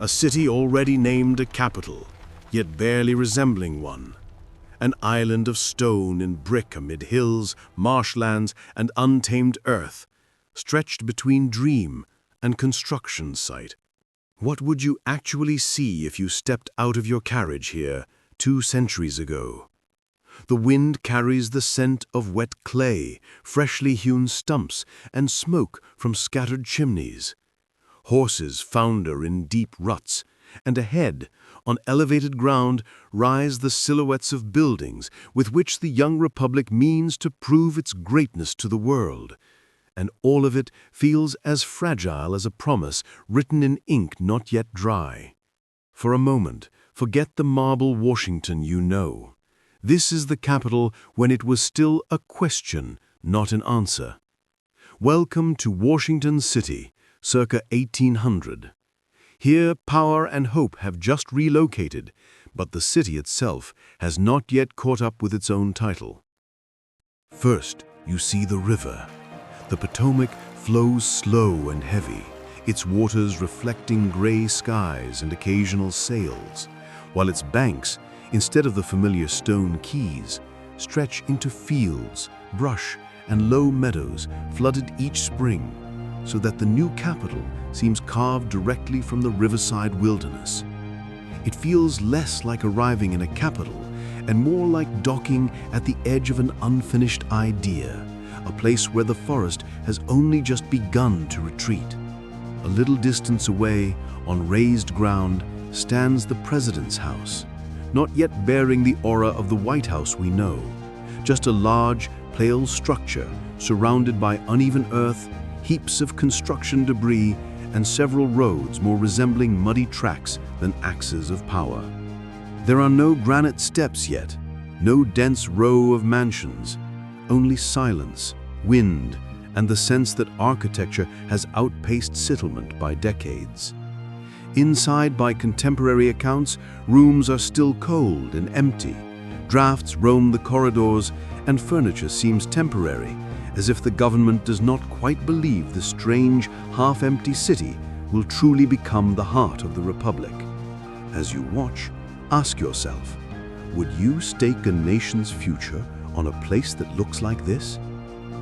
A city already named a capital, yet barely resembling one. An island of stone and brick amid hills, marshlands, and untamed earth, stretched between dream and construction site. What would you actually see if you stepped out of your carriage here 2 centuries ago? The wind carries the scent of wet clay, freshly hewn stumps, and smoke from scattered chimneys. Horses founder in deep ruts, and ahead, on elevated ground, rise the silhouettes of buildings with which the young republic means to prove its greatness to the world. And all of it feels as fragile as a promise written in ink not yet dry. For a moment, forget the marble Washington you know. This is the capital when it was still a question, not an answer. Welcome to Washington City, circa 1800. Here power and hope have just relocated, but the city itself has not yet caught up with its own title. First, you see the river. The Potomac flows slow and heavy, its waters reflecting gray skies and occasional sails, while its banks, instead of the familiar stone quays, stretch into fields, brush, and low meadows flooded each spring, so that the new capital seems carved directly from the riverside wilderness. It feels less like arriving in a capital and more like docking at the edge of an unfinished idea, a place where the forest has only just begun to retreat. A little distance away, on raised ground, stands the President's house, not yet bearing the aura of the White House we know, just a large, pale structure surrounded by uneven earth, heaps of construction debris, and several roads more resembling muddy tracks than axes of power. There are no granite steps yet, no dense row of mansions, only silence, wind, and the sense that architecture has outpaced settlement by decades. Inside, by contemporary accounts, rooms are still cold and empty. Drafts roam the corridors, and furniture seems temporary, as if the government does not quite believe the strange, half-empty city will truly become the heart of the republic. As you watch, ask yourself, would you stake a nation's future on a place that looks like this?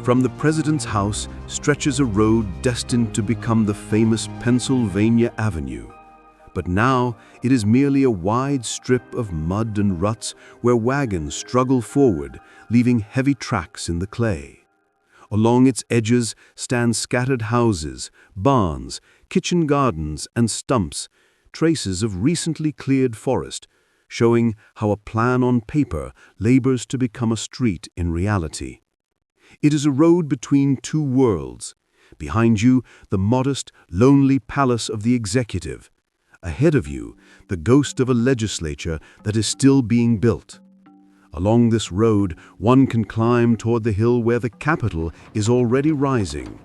From the President's house stretches a road destined to become the famous Pennsylvania Avenue. But now it is merely a wide strip of mud and ruts where wagons struggle forward, leaving heavy tracks in the clay. Along its edges stand scattered houses, barns, kitchen gardens, and stumps, traces of recently cleared forest, showing how a plan on paper labors to become a street in reality. It is a road between two worlds. Behind you, the modest, lonely palace of the executive. Ahead of you, the ghost of a legislature that is still being built. Along this road, one can climb toward the hill where the Capitol is already rising.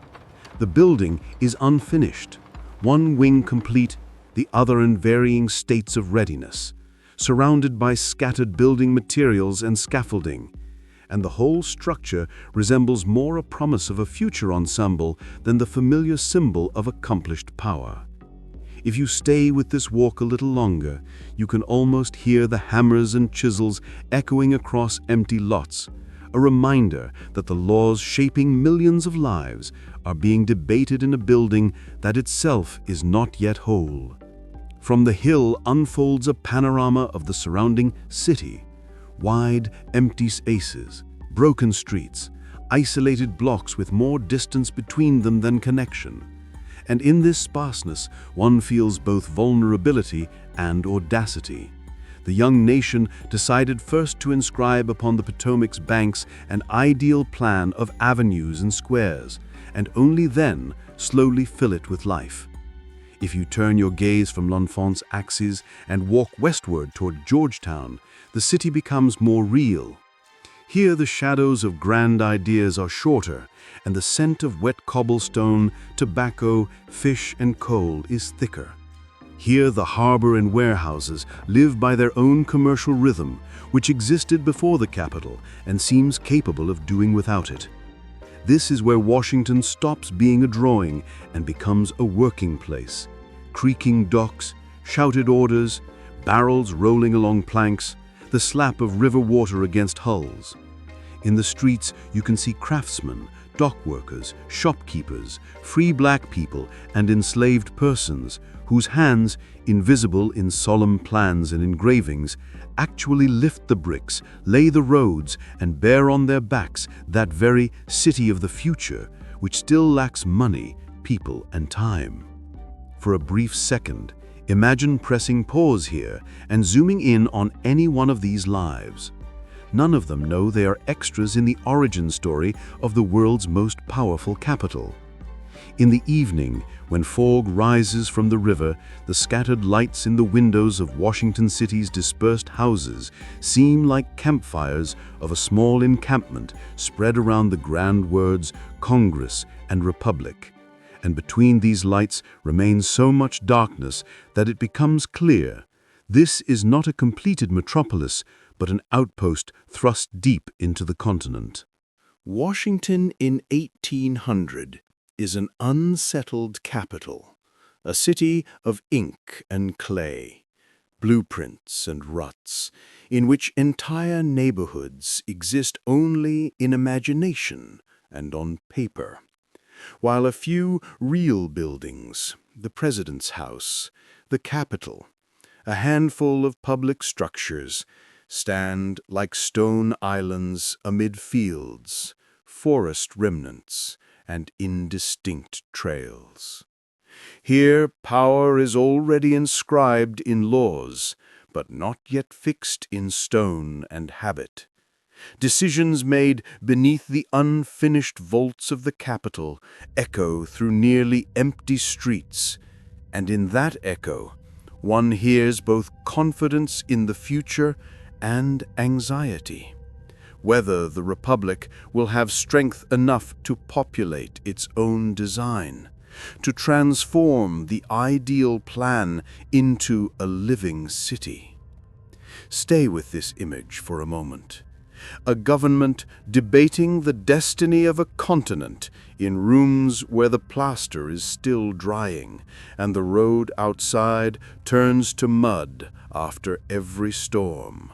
The building is unfinished, one wing complete, the other in varying states of readiness, surrounded by scattered building materials and scaffolding. And the whole structure resembles more a promise of a future ensemble than the familiar symbol of accomplished power. If you stay with this walk a little longer, you can almost hear the hammers and chisels echoing across empty lots, a reminder that the laws shaping millions of lives are being debated in a building that itself is not yet whole. From the hill unfolds a panorama of the surrounding city. Wide, empty spaces, broken streets, isolated blocks with more distance between them than connection. And in this sparseness, one feels both vulnerability and audacity. The young nation decided first to inscribe upon the Potomac's banks an ideal plan of avenues and squares, and only then slowly fill it with life. If you turn your gaze from L'Enfant's axes and walk westward toward Georgetown, the city becomes more real. Here the shadows of grand ideas are shorter, and the scent of wet cobblestone, tobacco, fish, and coal is thicker. Here the harbor and warehouses live by their own commercial rhythm, which existed before the Capitol and seems capable of doing without it. This is where Washington stops being a drawing and becomes a working place. Creaking docks, shouted orders, barrels rolling along planks, the slap of river water against hulls. In the streets, you can see craftsmen, dock workers, shopkeepers, free black people, and enslaved persons whose hands, invisible in solemn plans and engravings, actually lift the bricks, lay the roads, and bear on their backs that very city of the future, which still lacks money, people, and time. For a brief second, imagine pressing pause here and zooming in on any one of these lives. None of them know they are extras in the origin story of the world's most powerful capital. In the evening, when fog rises from the river, the scattered lights in the windows of Washington City's dispersed houses seem like campfires of a small encampment spread around the grand words Congress and Republic. And between these lights remains so much darkness that it becomes clear this is not a completed metropolis, but an outpost thrust deep into the continent. Washington in 1800 is an unsettled capital, a city of ink and clay, blueprints and ruts, in which entire neighborhoods exist only in imagination and on paper, while a few real buildings, the President's House, the Capitol, a handful of public structures, stand like stone islands amid fields, forest remnants, and indistinct trails. Here power is already inscribed in laws, but not yet fixed in stone and habit. Decisions made beneath the unfinished vaults of the Capitol echo through nearly empty streets, and in that echo, one hears both confidence in the future and anxiety. Whether the Republic will have strength enough to populate its own design, to transform the ideal plan into a living city. Stay with this image for a moment. A government debating the destiny of a continent in rooms where the plaster is still drying and the road outside turns to mud after every storm.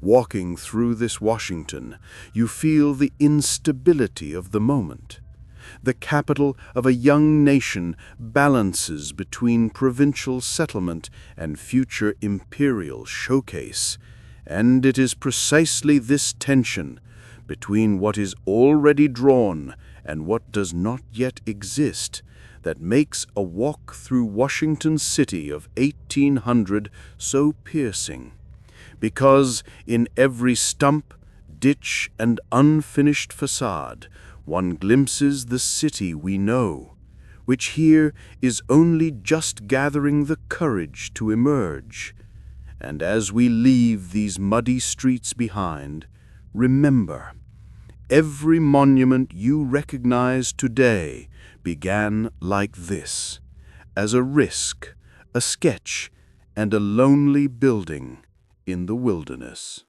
Walking through this Washington, you feel the instability of the moment. The capital of a young nation balances between provincial settlement and future imperial showcase, and it is precisely this tension between what is already drawn and what does not yet exist that makes a walk through Washington City of 1800 so piercing. Because in every stump, ditch, and unfinished facade, one glimpses the city we know, which here is only just gathering the courage to emerge. And as we leave these muddy streets behind, remember, every monument you recognize today began like this, as a risk, a sketch, and a lonely building in the wilderness.